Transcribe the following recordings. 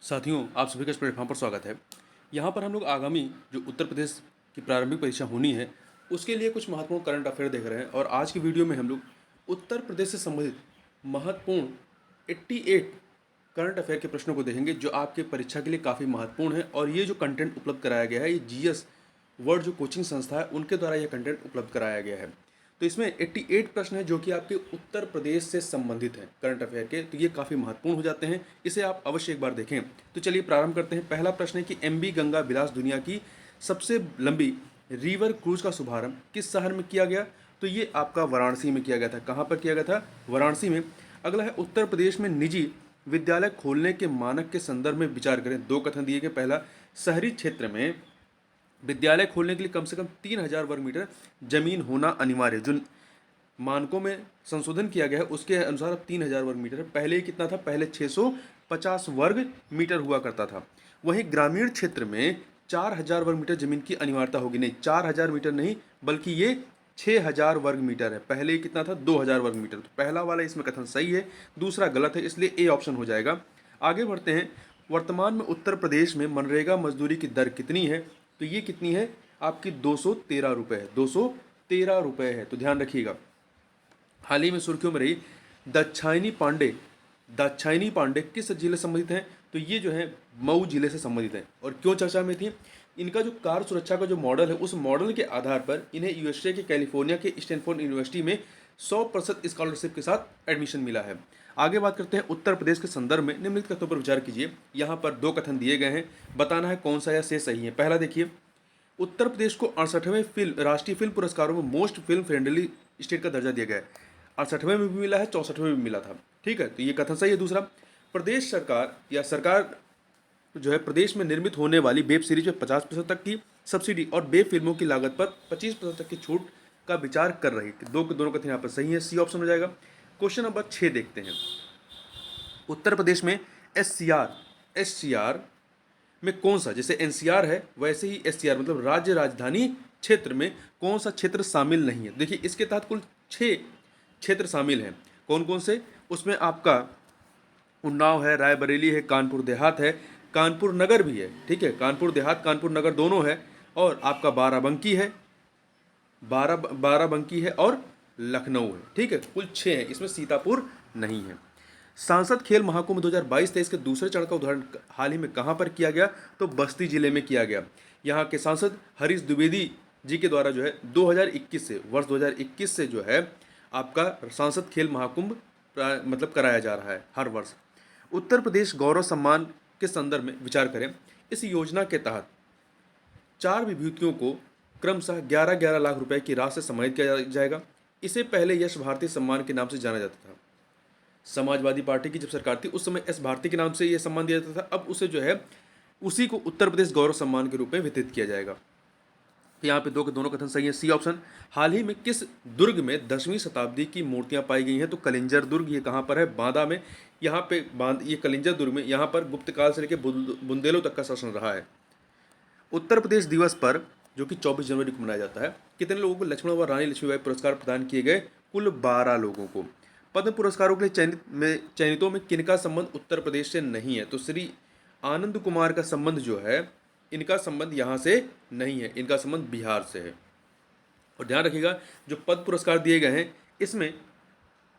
साथियों, आप सभी का इस प्लेटफॉर्म पर स्वागत है। यहाँ पर हम लोग आगामी जो उत्तर प्रदेश की प्रारंभिक परीक्षा होनी है, उसके लिए कुछ महत्वपूर्ण करंट अफेयर देख रहे हैं और आज की वीडियो में हम लोग उत्तर प्रदेश से संबंधित महत्वपूर्ण 88 करंट अफेयर के प्रश्नों को देखेंगे जो आपके परीक्षा के लिए काफ़ी महत्वपूर्ण है। और ये जो कंटेंट उपलब्ध कराया गया है, ये जीएस वर्ल्ड जो कोचिंग संस्था है उनके द्वारा यह कंटेंट उपलब्ध कराया गया है। तो इसमें 88 प्रश्न है जो कि आपके उत्तर प्रदेश से संबंधित हैं करंट अफेयर के, तो ये काफ़ी महत्वपूर्ण हो जाते हैं। इसे आप अवश्य एक बार देखें। तो चलिए प्रारंभ करते हैं। पहला प्रश्न है कि एमवी गंगा विलास दुनिया की सबसे लंबी रिवर क्रूज का शुभारंभ किस शहर में किया गया? तो ये आपका वाराणसी में किया गया था। कहाँ पर किया गया था? वाराणसी में। अगला है उत्तर प्रदेश में निजी विद्यालय खोलने के मानक के संदर्भ में विचार करें। दो कथन दिए गए। पहला, शहरी क्षेत्र में विद्यालय खोलने के लिए कम से कम 3000 वर्ग मीटर जमीन होना अनिवार्य। जो मानकों में संशोधन किया गया है उसके अनुसार अब 3000 वर्ग मीटर है। पहले कितना था? पहले 650 वर्ग मीटर हुआ करता था। वहीं ग्रामीण क्षेत्र में 4000 वर्ग मीटर जमीन की अनिवार्यता होगी। नहीं, 4000 मीटर नहीं, बल्कि ये 6000 वर्ग मीटर है। पहले कितना था? 2000 वर्ग मीटर। तो पहला वाला इसमें कथन सही है, दूसरा गलत है, इसलिए ए ऑप्शन हो जाएगा। आगे बढ़ते हैं। वर्तमान में उत्तर प्रदेश में मनरेगा मजदूरी की दर कितनी है? तो ये कितनी है? आपकी 213 रुपये है। 213 रुपये है, तो ध्यान रखिएगा। हाल ही में सुर्खियों में रही दाक्षायणी पांडे किस जिले से संबंधित हैं? तो ये जो है मऊ जिले से संबंधित है। और क्यों चर्चा में थी? इनका जो कार सुरक्षा का जो मॉडल है, उस मॉडल के आधार पर इन्हें यूएसए के कैलिफोर्निया के स्टैनफोर्ड यूनिवर्सिटी में 100% स्कॉलरशिप के साथ एडमिशन मिला है। आगे बात करते हैं उत्तर प्रदेश के संदर्भ में निम्नलिखित कथनों पर विचार कीजिए। यहाँ पर दो कथन दिए गए हैं, बताना है कौन सा या से सही है। पहला देखिए, उत्तर प्रदेश को 68वें राष्ट्रीय फिल्म पुरस्कारों में मोस्ट फिल्म फ्रेंडली स्टेट का दर्जा दिया गया है। 68वें में भी मिला है, 64वें में भी मिला था। ठीक है, तो ये कथन सही है। दूसरा, प्रदेश सरकार या सरकार जो है प्रदेश में निर्मित होने वाली वेब सीरीज में 50% तक की सब्सिडी और वेब फिल्मों की लागत पर 25% तक की छूट का विचार कर रही है। दोनों कथन यहाँ पर सही है, सी ऑप्शन हो जाएगा। क्वेश्चन नंबर 6 देखते हैं। उत्तर प्रदेश में एससीआर में कौन सा, जैसे एनसीआर है वैसे ही एससीआर मतलब राज्य राजधानी क्षेत्र में कौन सा क्षेत्र शामिल नहीं है? देखिए, इसके तहत कुल 6 क्षेत्र शामिल हैं। कौन कौन से? उसमें आपका उन्नाव है, रायबरेली है, कानपुर देहात है, कानपुर नगर भी है। ठीक है, कानपुर देहात कानपुर नगर दोनों है। और आपका बाराबंकी है और लखनऊ है। ठीक है, कुल 6 है, इसमें सीतापुर नहीं है। सांसद खेल महाकुंभ 2022-23 के दूसरे चरण का उद्घाटन हाल ही में कहां पर किया गया? तो बस्ती जिले में किया गया। यहां के सांसद हरीश द्विवेदी जी के द्वारा जो है 2021 से, वर्ष 2021 से जो है आपका सांसद खेल महाकुंभ मतलब कराया जा रहा है हर वर्ष। उत्तर प्रदेश गौरव सम्मान के संदर्भ में विचार करें। इस योजना के तहत 4 विभूतियों को क्रमशः 11-11 लाख रुपए की राशि से सम्मानित किया जाएगा। इसे पहले यश भारती सम्मान के नाम से जाना जाता था। समाजवादी पार्टी की जब सरकार थी उस समय एस भारती के नाम से यह सम्मान दिया जाता था। अब उसे जो है उसी को उत्तर प्रदेश गौरव सम्मान के रूप में वितरित किया जाएगा। तो यहाँ पे दोनों कथन सही है, सी ऑप्शन। हाल ही में किस दुर्ग में 10वीं शताब्दी की मूर्तियां पाई गई हैं? तो कलिंजर दुर्ग, ये कहाँ पर है? बांदा में। यहाँ पे ये कलिंजर दुर्ग में, यहाँ पर गुप्त काल से लेकर बुंदेलों तक का शासन रहा है। उत्तर प्रदेश दिवस पर जो कि 24 जनवरी को मनाया जाता है, कितने लोगों को लक्ष्मण व रानी लक्ष्मीबाई पुरस्कार प्रदान किए गए? कुल 12 लोगों को। पद्म पुरस्कारों के लिए चयनितों में किनका संबंध उत्तर प्रदेश से नहीं है? तो श्री आनंद कुमार का संबंध जो है, इनका संबंध यहाँ से नहीं है, इनका संबंध बिहार से है। और ध्यान रखिएगा, जो पद्म पुरस्कार दिए गए हैं इसमें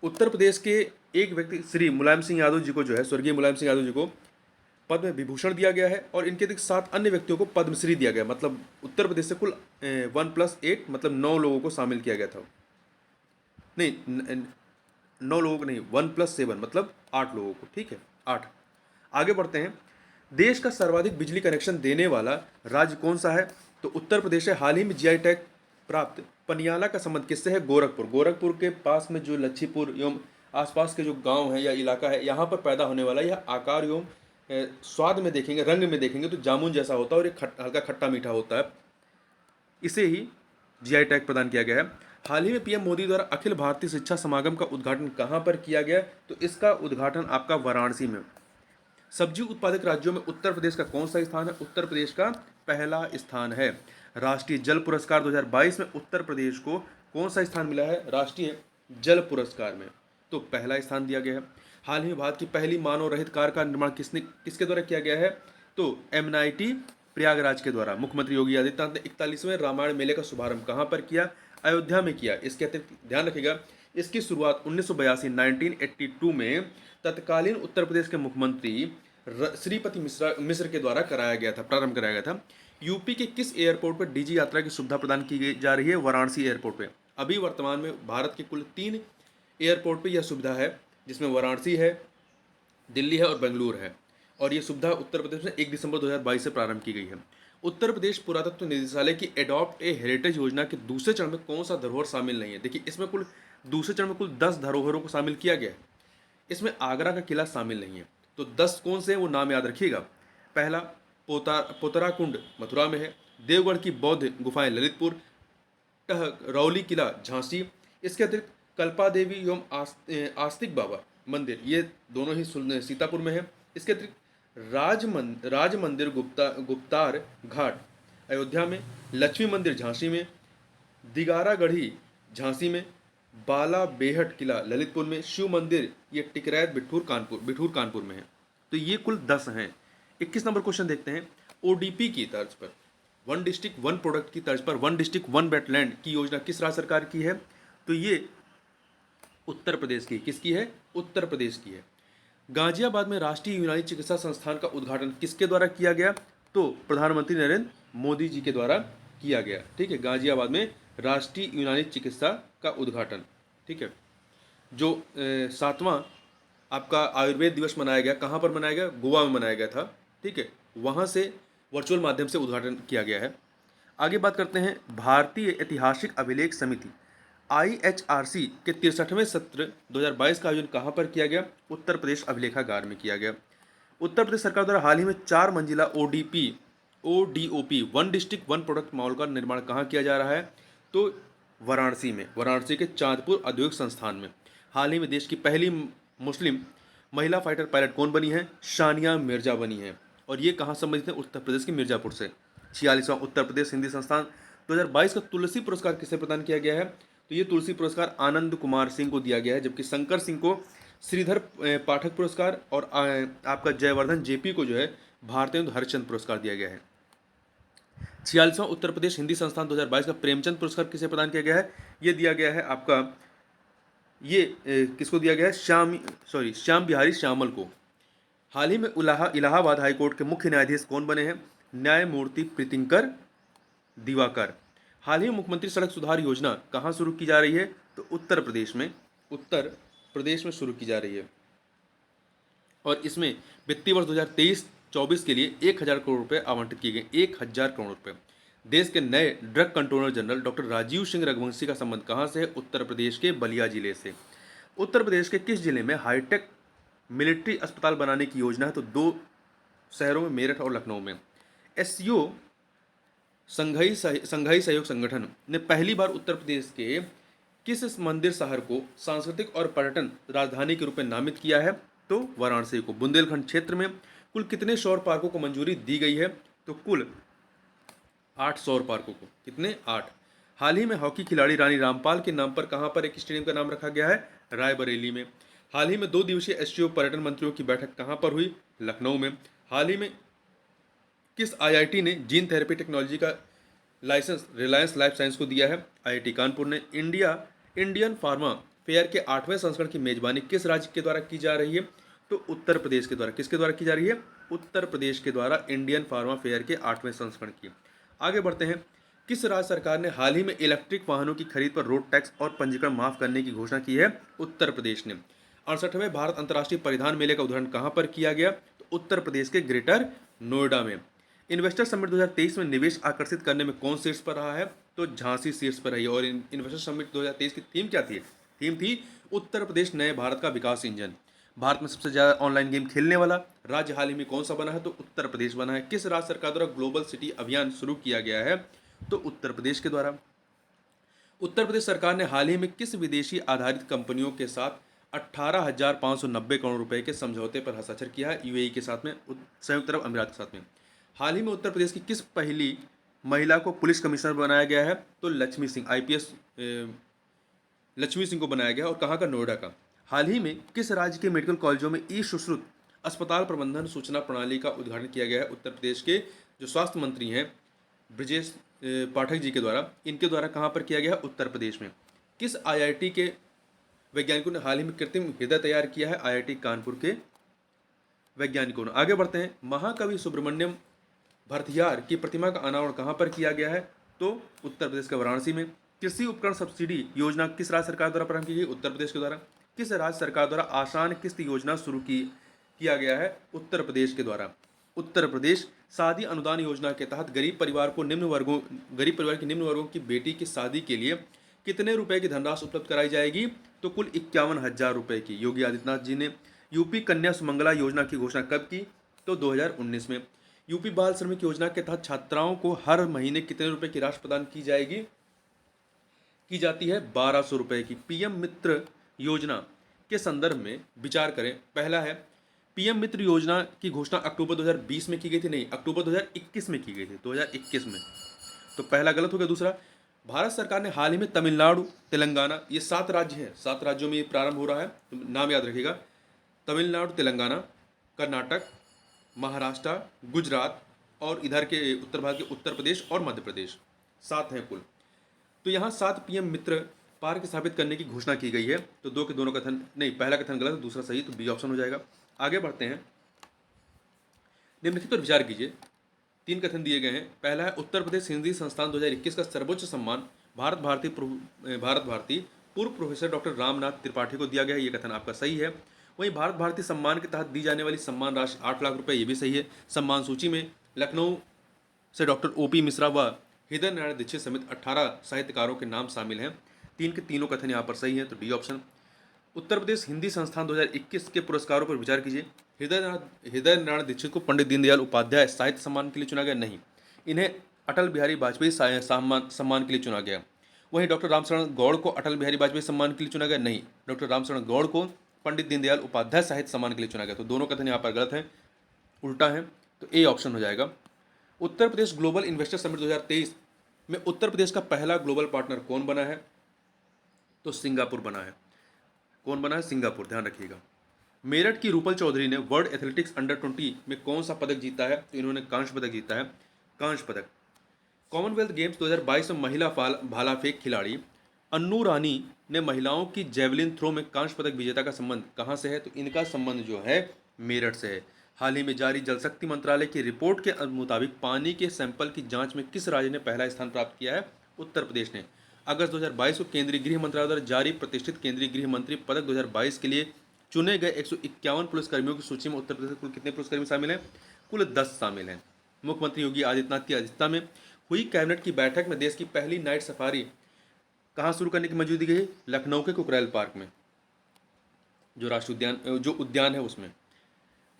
उत्तर प्रदेश के एक व्यक्ति श्री मुलायम सिंह यादव जी को जो है, स्वर्गीय मुलायम सिंह यादव जी को पद्म विभूषण दिया गया है और इनके 7 अन्य व्यक्तियों को पद्मश्री दिया गया। मतलब उत्तर प्रदेश से कुल 1+8 मतलब 9 लोगों को शामिल किया गया था। नहीं, 9 लोगों को नहीं, 1+7 मतलब 8 लोगों को। ठीक है, 8। आगे बढ़ते हैं। देश का सर्वाधिक बिजली कनेक्शन देने वाला राज्य कौन सा है? तो उत्तर प्रदेश है। हाल ही में जीआई टैग प्राप्त पनियाला का संबंध किससे है? गोरखपुर। गोरखपुर के पास में जो लच्छीपुर एवं आसपास के जो गांव है या इलाका है, यहाँ पर पैदा होने वाला यह आकार एवं स्वाद में देखेंगे, रंग में देखेंगे तो जामुन जैसा होता है और एक हल्का खट्टा मीठा होता है। इसे ही जीआई टैग प्रदान किया गया है। हाल ही में पीएम मोदी द्वारा अखिल भारतीय शिक्षा समागम का उद्घाटन कहाँ पर किया गया? तो इसका उद्घाटन आपका वाराणसी में। सब्जी उत्पादक राज्यों में उत्तर प्रदेश का कौन सा स्थान है? उत्तर प्रदेश का पहला स्थान है। राष्ट्रीय जल पुरस्कार 2022 में उत्तर प्रदेश को कौन सा स्थान मिला है? राष्ट्रीय जल पुरस्कार में तो पहला स्थान दिया गया है। हाल ही में भारत की पहली मानव रहित कार का निर्माण किसके द्वारा किया गया है? तो एमआईटी प्रयागराज के द्वारा। मुख्यमंत्री योगी आदित्यनाथ ने 41वें रामायण मेले का शुभारंभ कहाँ पर किया? अयोध्या में किया। इसके अतिरिक्त ध्यान रखिएगा, इसकी शुरुआत 1982 1982 में तत्कालीन उत्तर प्रदेश के मुख्यमंत्री श्रीपति मिश्र के द्वारा कराया गया था, प्रारंभ कराया गया था। यूपी के किस एयरपोर्ट पर डीजी यात्रा की सुविधा प्रदान की जा रही है? वाराणसी एयरपोर्ट पे। अभी वर्तमान में भारत के कुल 3 एयरपोर्ट पे यह सुविधा है, जिसमें वाराणसी है, दिल्ली है और बेंगलुरु है। और ये सुविधा उत्तर प्रदेश में 1 दिसंबर 2022 से प्रारंभ की गई है। उत्तर प्रदेश पुरातत्व निदेशालय की एडॉप्ट ए हेरिटेज योजना के दूसरे चरण में कौन सा धरोहर शामिल नहीं है? देखिए, इसमें कुल दूसरे चरण में कुल 10 धरोहरों को शामिल किया गया है। इसमें आगरा का किला शामिल नहीं है। तो 10 कौन से हैं वो नाम याद रखिएगा। पहला पोतराकुंड मथुरा में है, देवगढ़ की बौद्ध गुफाएं ललितपुर, रौली किला झांसी। इसके अतिरिक्त कल्पा देवी एवं आस्तिक बाबा मंदिर, ये दोनों ही सीतापुर में है। इसके अतिरिक्त राज मंदिर गुप्तार घाट अयोध्या में, लक्ष्मी मंदिर झांसी में, दिगारागढ़ी झांसी में, बाला बेहट किला ललितपुर में, शिव मंदिर ये टिकरैत बिठूर कानपुर में है। तो ये कुल 10 हैं। 21 नंबर क्वेश्चन देखते हैं। ओडीपी की तर्ज पर, वन डिस्ट्रिक्ट वन प्रोडक्ट की तर्ज पर वन डिस्ट्रिक्ट वन वेटलैंड की योजना किस राज्य सरकार की है? तो ये उत्तर प्रदेश की। किसकी है? उत्तर प्रदेश की है। गाजियाबाद में राष्ट्रीय यूनानी चिकित्सा संस्थान का उद्घाटन किसके द्वारा किया गया? तो प्रधानमंत्री नरेंद्र मोदी जी के द्वारा किया गया। ठीक है, गाजियाबाद में राष्ट्रीय यूनानी चिकित्सा का उद्घाटन। ठीक है, जो 7वां आपका आयुर्वेद दिवस मनाया गया, कहाँ पर मनाया गया? गोवा में मनाया गया था। ठीक है, वहाँ से वर्चुअल माध्यम से उद्घाटन किया गया है। आगे बात करते हैं। भारतीय ऐतिहासिक अभिलेख समिति IHRC के 63वें सत्र 2022 का आयोजन कहाँ पर किया गया? उत्तर प्रदेश अभिलेखागार में किया गया। उत्तर प्रदेश सरकार द्वारा हाल ही में 4 मंजिला ODOP one district one product mall का निर्माण कहाँ किया जा रहा है? तो वाराणसी में, वाराणसी के चांदपुर औद्योगिक संस्थान में। हाल ही में देश की पहली मुस्लिम महिला फाइटर पायलट कौन बनी है? सानिया मिर्जा बनी है। और ये कहाँ संबंधित है? उत्तर प्रदेश के मिर्जापुर से। 46वां उत्तर प्रदेश हिंदी संस्थान 2022 का तुलसी पुरस्कार किसे प्रदान किया गया है? तो ये तुलसी पुरस्कार आनंद कुमार सिंह को दिया गया है, जबकि शंकर सिंह को श्रीधर पाठक पुरस्कार और आपका जयवर्धन JP को जो है भारतेंदु हरिश्चंद्र पुरस्कार दिया गया है। 46वां उत्तर प्रदेश हिंदी संस्थान 2022 का प्रेमचंद पुरस्कार किसे प्रदान किया गया है? ये दिया गया है आपका, ये किसको दिया गया है? श्याम बिहारी श्यामल को। हाल ही में इलाहाबाद हाईकोर्ट के मुख्य न्यायाधीश कौन बने हैं? न्यायमूर्ति प्रीतिंकर दिवाकर। हाल ही में मुख्यमंत्री सड़क सुधार योजना कहाँ शुरू की जा रही है? तो उत्तर प्रदेश में शुरू की जा रही है। और इसमें वित्तीय वर्ष 2023-24 के लिए 1000 करोड़ रुपए आवंटित किए गए। 1000 करोड़ रुपए। देश के नए drug controller general doctor Rajeev Singh Raghuvanshi का संबंध कहाँ से है? उत्तर प्रदेश के बलिया जिले से। उत्तर प्रदेश के किस जिले में हाईटेक मिलिट्री अस्पताल बनाने की योजना है? तो 2 शहरों में, मेरठ और लखनऊ में। SCO संघाई सहयोग संगठन ने पहली बार उत्तर प्रदेश के किस मंदिर शहर को सांस्कृतिक और पर्यटन राजधानी के रूप में नामित किया है? तो वाराणसी को। बुंदेलखंड क्षेत्र में कुल कितने सौर पार्कों को मंजूरी दी गई है? तो कुल 8 सौर पार्कों को। कितने? 8। हाल ही में हॉकी खिलाड़ी रानी रामपाल के नाम पर कहां पर एक स्टेडियम का नाम रखा गया है? रायबरेली में। हाल ही में 2 दिवसीय SCO पर्यटन मंत्रियों की बैठक कहां पर हुई? लखनऊ में। हाल ही में किस IIT ने जीन थेरेपी टेक्नोलॉजी का लाइसेंस रिलायंस लाइफ साइंस को दिया है? IIT कानपुर ने। इंडियन फार्मा फेयर के 8वें संस्करण की मेजबानी किस राज्य के द्वारा की जा रही है? तो उत्तर प्रदेश के द्वारा। किसके द्वारा की जा रही है? उत्तर प्रदेश के द्वारा इंडियन फार्मा फेयर के 8वें संस्करण की। आगे बढ़ते हैं। किस राज्य सरकार ने हाल ही में इलेक्ट्रिक वाहनों की खरीद पर रोड टैक्स और पंजीकरण माफ करने की घोषणा की है? उत्तर प्रदेश ने। 68वें भारत अंतर्राष्ट्रीय परिधान मेले का उद्घाटन कहां पर किया गया? तो उत्तर प्रदेश के ग्रेटर नोएडा में। इन्वेस्टर समिट 2023 में निवेश आकर्षित करने में कौन शीर्ष पर रहा है? तो झांसी शीर्ष पर रही है। और इन्वेस्टर समिट 2023 की थीम क्या थी? थीम थी उत्तर प्रदेश नए भारत का विकास इंजन। भारत में सबसे ज्यादा ऑनलाइन गेम खेलने वाला राज्य हाल ही में कौन सा बना है? तो उत्तर प्रदेश बना है। किस राज्य सरकार द्वारा ग्लोबल सिटी अभियान शुरू किया गया है? तो उत्तर प्रदेश के द्वारा। उत्तर प्रदेश सरकार ने हाल ही में किस विदेशी आधारित कंपनियों के साथ 18,590 करोड़ रुपए के समझौते पर हस्ताक्षर किया है? UAE के साथ में, संयुक्त अरब अमीरात के साथ में। हाल ही में उत्तर प्रदेश की किस पहली महिला को पुलिस कमिश्नर बनाया गया है? तो लक्ष्मी सिंह, IPS लक्ष्मी सिंह को बनाया गया। और कहाँ का? नोएडा का। हाल ही में किस राज्य के मेडिकल कॉलेजों में ई सुश्रुत अस्पताल प्रबंधन सूचना प्रणाली का उद्घाटन किया गया है? उत्तर प्रदेश के जो स्वास्थ्य मंत्री हैं ब्रजेश पाठक जी के द्वारा, इनके द्वारा कहाँ पर किया गया है? उत्तर प्रदेश में। किस आईआईटी के वैज्ञानिकों ने हाल ही में कृत्रिम हृदय तैयार किया है? आईआईटी कानपुर के वैज्ञानिकों ने। आगे बढ़ते हैं, महाकवि सुब्रमण्यम भरथियार की प्रतिमा का अनावरण कहाँ पर किया गया है? तो उत्तर प्रदेश के वाराणसी में। कृषि उपकरण सब्सिडी योजना किस राज्य सरकार द्वारा प्रारंभ की गई? उत्तर प्रदेश के द्वारा। किस राज्य सरकार द्वारा आसान किस्त योजना शुरू किया गया है? उत्तर प्रदेश के द्वारा। उत्तर प्रदेश। शादी अनुदान योजना के तहत गरीब परिवार के निम्न वर्गों की बेटी की शादी के लिए कितने रुपए की धनराशि उपलब्ध कराई जाएगी? तो कुल 51,000 रुपए की। योगी आदित्यनाथ जी ने यूपी कन्या सुमंगला योजना की घोषणा कब की? तो 2019 में। यूपी बाल श्रमिक योजना के तहत छात्राओं को हर महीने कितने रुपए की राशि प्रदान की जाती है? 1200 रुपए की। पीएम मित्र योजना के संदर्भ में विचार करें। पहला है, पीएम मित्र योजना की घोषणा अक्टूबर 2020 में की गई थी? नहीं, अक्टूबर 2021 में की गई थी, 2021 में। तो पहला गलत हो गया। दूसरा, भारत सरकार ने हाल ही में तमिलनाडु, तेलंगाना, ये 7 राज्य हैं, 7 राज्यों में ये प्रारंभ हो रहा है, तो नाम याद रखिएगा। तमिलनाडु, तेलंगाना, कर्नाटक, महाराष्ट्र, गुजरात और इधर के उत्तर भारत के उत्तर प्रदेश और मध्य प्रदेश, 7 हैं कुल। तो यहाँ 7 पीएम मित्र पार्क स्थापित करने की घोषणा की गई है। तो दो के दोनों कथन नहीं, पहला कथन गलत है, दूसरा सही, तो बी ऑप्शन हो जाएगा। आगे बढ़ते हैं, निम्नलिखित पर विचार कीजिए। 3 कथन दिए गए हैं। पहला है, उत्तर प्रदेश हिंदी संस्थान 2021 का सर्वोच्च सम्मान भारत भारती पूर्व प्रोफेसर डॉक्टर रामनाथ त्रिपाठी को दिया गया है। ये कथन आपका सही है। वहीं भारत भारती सम्मान के तहत दी जाने वाली सम्मान राशि 8 लाख रुपए, ये भी सही है। सम्मान सूची में लखनऊ से डॉक्टर ओपी मिश्रा व हृदय नारायण दीक्षित समेत 18 साहित्यकारों के नाम शामिल हैं। 3 के तीनों कथन यहाँ पर सही है, तो डी ऑप्शन। उत्तर प्रदेश हिंदी संस्थान 2021 के पुरस्कारों पर विचार कीजिए। हृदय नारायण दीक्षित को पंडित दीनदयाल उपाध्याय साहित्य सम्मान के लिए चुना गया? नहीं, इन्हें अटल बिहारी वाजपेयी सम्मान के लिए चुना गया। वहीं डॉक्टर रामशरण गौड़ को अटल बिहारी वाजपेयी सम्मान के लिए चुना गया? नहीं, डॉक्टर रामशरण गौड़ को पंडित दीनदयाल उपाध्याय साहित्य सम्मान के लिए चुना गया। तो दोनों कथन यहाँ पर गलत है, उल्टा है, तो ए ऑप्शन हो जाएगा। Uttar Pradesh global investor summit 2023 में उत्तर प्रदेश का पहला ग्लोबल पार्टनर कौन बना है? तो सिंगापुर बना है। कौन बना है? सिंगापुर, ध्यान रखिएगा। मेरठ की रूपल चौधरी ने वर्ल्ड एथलेटिक्स अंडर 20 में कौन सा पदक जीता है? तो इन्होंने कांस्य पदक जीता है, कांस्य पदक। कॉमनवेल्थ गेम्स 2022 में महिला भाला फेंक खिलाड़ी अन्नू रानी ने महिलाओं की जेवलिन थ्रो में कांस्य पदक विजेता का संबंध कहां से है? तो इनका संबंध जो है मेरठ से है। हाल ही में जारी जल शक्ति मंत्रालय की रिपोर्ट के मुताबिक पानी के सैंपल की जांच में किस राज्य ने पहला स्थान प्राप्त किया है? उत्तर प्रदेश ने। अगस्त 2022 को केंद्रीय गृह मंत्रालय द्वारा जारी प्रतिष्ठित केंद्रीय गृह मंत्री पदक 2022 के लिए चुने गए 151 पुलिसकर्मियों की सूची में उत्तर प्रदेश कुल कितने पुलिसकर्मी शामिल हैं? कुल 10 शामिल हैं। मुख्यमंत्री योगी आदित्यनाथ की अध्यक्षता में हुई कैबिनेट की बैठक में देश की पहली नाइट सफारी कहाँ शुरू करने की मंजूरी दी गई? लखनऊ के कुकरेल पार्क में, जो राष्ट्रीय उद्यान जो उद्यान है उसमें।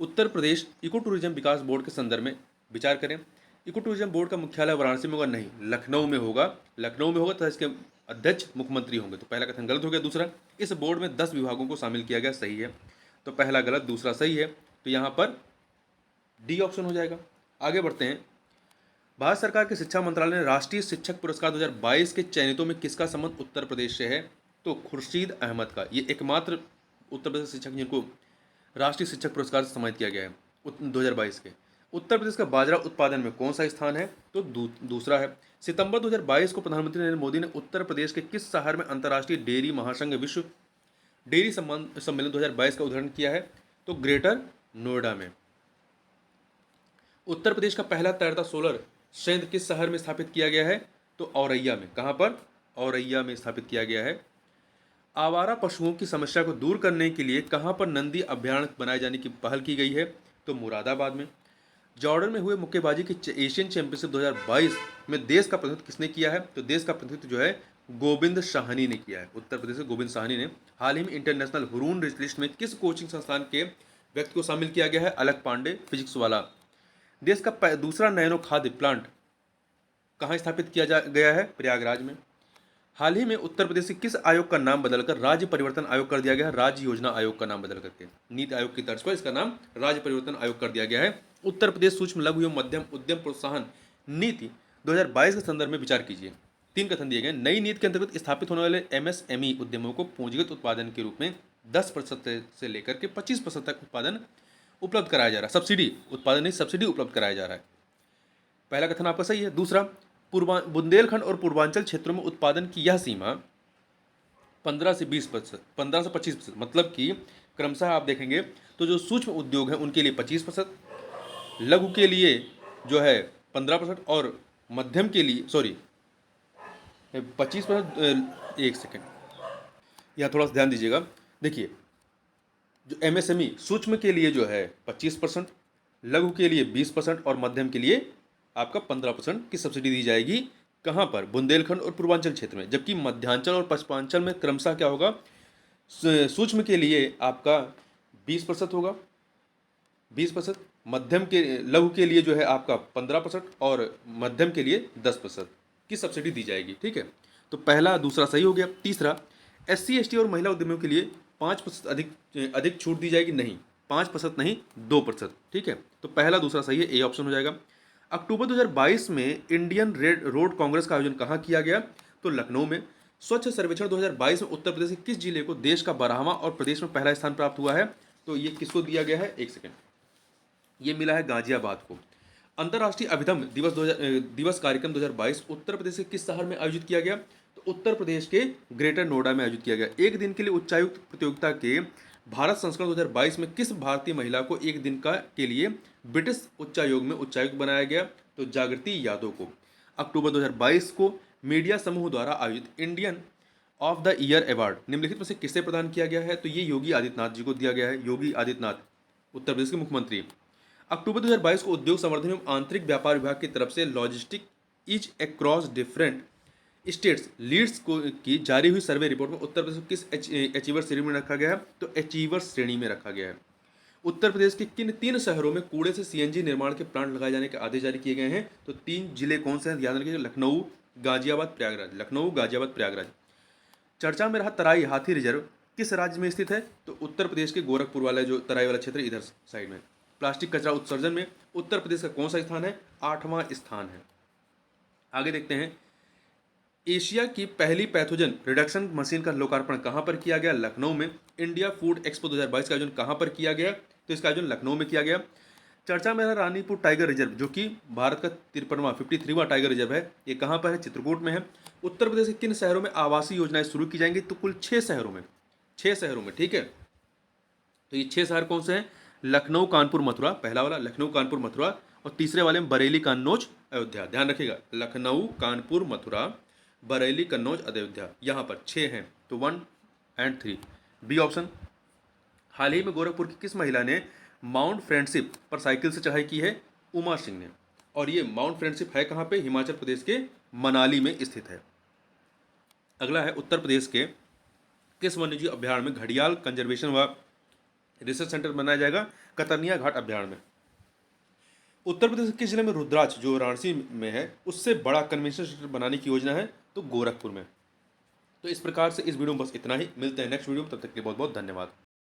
उत्तर प्रदेश इको टूरिज्म विकास बोर्ड के संदर्भ में विचार करें। इको टूरिज्म बोर्ड का मुख्यालय वाराणसी में होगा? नहीं, लखनऊ में होगा। लखनऊ में होगा तो इसके अध्यक्ष मुख्यमंत्री होंगे। तो पहला कथन गलत हो गया। दूसरा, इस बोर्ड में 10 विभागों को शामिल किया गया, सही है। तो पहला गलत, दूसरा सही है, तो यहाँ पर डी ऑप्शन हो जाएगा। आगे बढ़ते हैं, भारत सरकार के शिक्षा मंत्रालय ने राष्ट्रीय शिक्षक पुरस्कार 2022 के चयनितों में किसका संबंध उत्तर प्रदेश से है? तो खुर्शीद अहमद का। ये एकमात्र उत्तर प्रदेश शिक्षक जिनको राष्ट्रीय शिक्षक पुरस्कार से सम्मानित किया गया है 2022 के। उत्तर प्रदेश का बाजरा उत्पादन में कौन सा स्थान है? तो दूसरा है। सितंबर 2022 को प्रधानमंत्री नरेंद्र मोदी ने उत्तर प्रदेश के किस शहर में अंतर्राष्ट्रीय डेयरी महासंघ विश्व डेयरी सम्मेलन 2022 का उद्घाटन किया है? तो ग्रेटर नोएडा में। उत्तर प्रदेश का पहला तैरता सोलर संयंत्र किस शहर में स्थापित किया गया है? तो औरैया में। कहाँ पर? औरैया में स्थापित किया गया है। आवारा पशुओं की समस्या को दूर करने के लिए कहाँ पर नंदी अभ्यारण्य बनाए जाने की पहल की गई है? तो मुरादाबाद में। जॉर्डन में हुए मुक्केबाजी की एशियन चैंपियनशिप 2022 में देश का प्रतिनिधित्व किसने किया है? तो देश का प्रतिनिधित्व जो है गोविंद साहनी ने किया है। उत्तर प्रदेश से गोविंद साहनी ने। हाल ही में इंटरनेशनल हुरून लिस्ट में किस कोचिंग संस्थान के व्यक्ति को शामिल किया गया है? अलक पांडे, फिजिक्स वाला। देश का दूसरा नैनो खाद्य प्लांट कहाँ स्थापित किया गया है? प्रयागराज में। हाल ही में उत्तर प्रदेश के किस आयोग का नाम बदलकर राज्य परिवर्तन आयोग कर दिया गया है? राज्य योजना आयोग का नाम बदल करके। नीति आयोग की तर्ज पर इसका नाम राज्य परिवर्तन आयोग कर दिया गया है। उत्तर प्रदेश सूक्ष्म लघु एवं मध्यम उद्यम प्रोत्साहन नीति 2022 के संदर्भ में विचार कीजिए। 3 कथन दिए गए। नई नीति के अंतर्गत स्थापित होने वाले MSME उद्यमों को पूंजीगत उत्पादन के रूप में 10% से लेकर के 25% तक उत्पादन उपलब्ध कराया जा रहा है। सब्सिडी, उत्पादन नहीं, सब्सिडी उपलब्ध कराया जा रहा है। पहला कथन आपका सही है। दूसरा, बुंदेलखंड और पूर्वांचल क्षेत्रों में उत्पादन की यह सीमा 15 से 25%, मतलब कि क्रमशः आप देखेंगे तो जो सूक्ष्म उद्योग हैं उनके लिए 25%, लघु के लिए जो है 15% और मध्यम के लिए 25%। एक सेकेंड, यहाँ थोड़ा सा ध्यान दीजिएगा। देखिए, जो एमएसएमई सूक्ष्म के लिए जो है 25%, लघु के लिए 20% और मध्यम के लिए आपका 15% की सब्सिडी दी जाएगी। कहाँ पर? बुंदेलखंड और पूर्वांचल क्षेत्र में। जबकि मध्यांचल और पश्चिमांचल में क्रमशः क्या होगा? सूक्ष्म के लिए आपका 20% होगा, 20%, मध्यम के लघु के लिए जो है आपका 15% और मध्यम के लिए 10% की सब्सिडी दी जाएगी। ठीक है, तो पहला दूसरा सही हो गया। तीसरा, एससी एसटी और महिला उद्यमियों के लिए 5% अधिक छूट दी जाएगी। नहीं, 5% नहीं, 2%। ठीक है, तो पहला दूसरा सही है, ए ऑप्शन हो जाएगा। अक्टूबर 2022 में इंडियन रेड रोड कांग्रेस का आयोजन कहाँ किया गया? तो लखनऊ में। स्वच्छ सर्वेक्षण 2022 में उत्तर प्रदेश के किस जिले को देश का 12वां और प्रदेश में पहला स्थान प्राप्त हुआ है? तो ये किसको दिया गया है? एक सेकेंड, ये मिला है गाजियाबाद को। अंतर्राष्ट्रीय अभिधम दिवस कार्यक्रम 2022 उत्तर प्रदेश के किस शहर में आयोजित किया गया? तो उत्तर प्रदेश के ग्रेटर नोएडा में आयोजित किया गया। एक दिन के लिए उच्चायुक्त प्रतियोगिता के भारत संस्करण 2022 में किस भारतीय महिला को एक दिन के लिए ब्रिटिश उच्चायोग में उच्चायुक्त बनाया गया? तो जागृति यादव को। अक्टूबर 2022 को मीडिया समूह द्वारा आयोजित Indian of the year award निम्नलिखित में से किसे प्रदान किया गया है? तो ये योगी आदित्यनाथ जी को दिया गया है। योगी आदित्यनाथ, उत्तर प्रदेश के मुख्यमंत्री। अक्टूबर 2022 को उद्योग संवर्धन एवं आंतरिक व्यापार विभाग की तरफ से logistic is across different states leads को की जारी हुई सर्वे रिपोर्ट में उत्तर प्रदेश को किस अचीवर श्रेणी में रखा गया है? तो अचीवर श्रेणी में रखा गया है। उत्तर प्रदेश के किन 3 शहरों में कूड़े से सीएनजी निर्माण के प्लांट लगाए जाने के आदेश जारी किए गए हैं? तो 3 जिले कौन से हैं? याद रखिए, लखनऊ, गाजियाबाद, प्रयागराज। लखनऊ, गाजियाबाद, प्रयागराज। चर्चा में रहा तराई हाथी रिजर्व किस राज्य में स्थित है? तो उत्तर प्रदेश के गोरखपुर वाला जो तराई वाला क्षेत्र इधर साइड में। प्लास्टिक कचरा उत्सर्जन में उत्तर प्रदेश का कौन सा स्थान है? 8वां स्थान है। आगे देखते हैं, एशिया की पहली पैथोजन रिडक्शन मशीन का लोकार्पण कहां पर किया गया? लखनऊ में। इंडिया फूड एक्सपो 2022 का आयोजन कहां पर किया गया? तो इसका आयोजन लखनऊ में किया गया। चर्चा में रहा रानीपुर टाइगर रिजर्व, जो कि भारत का 53वां टाइगर रिजर्व है। ये कहां पर है? चित्रकूट में है। उत्तर प्रदेश के किन शहरों में आवासीय योजनाएं शुरू की जाएंगी? तो कुल 6 शहरों में, 6 शहरों में। ठीक है, तो ये 6 शहर कौन से हैं? लखनऊ, कानपुर, मथुरा, पहला वाला लखनऊ, कानपुर, मथुरा, और तीसरे वाले में बरेली, कन्नौज, अयोध्या। ध्यान रखिएगा, लखनऊ, कानपुर, मथुरा, बरेली, कन्नौज, अयोध्या। यहाँ पर 6 हैं, तो 1 और 3 बी ऑप्शन। हाल ही में गोरखपुर की किस महिला ने माउंट फ्रेंडशिप पर साइकिल से चढ़ाई की है? उमा सिंह ने। और ये माउंट फ्रेंडशिप है कहाँ पे? हिमाचल प्रदेश के मनाली में स्थित है। अगला है, उत्तर प्रदेश के किस वन्यजीव अभ्यारण्य में घड़ियाल कंजर्वेशन व रिसर्च सेंटर बनाया जाएगा? कतर्निया घाट अभ्यारण्य में। उत्तर प्रदेश के किस जिले में रुद्राक्ष जो वाराणसी में है उससे बड़ा कन्वेंशन सेंटर बनाने की योजना है? तो गोरखपुर में। तो इस प्रकार से इस वीडियो में बस इतना ही। मिलते हैं नेक्स्ट वीडियो में, तब तक के लिए बहुत बहुत धन्यवाद।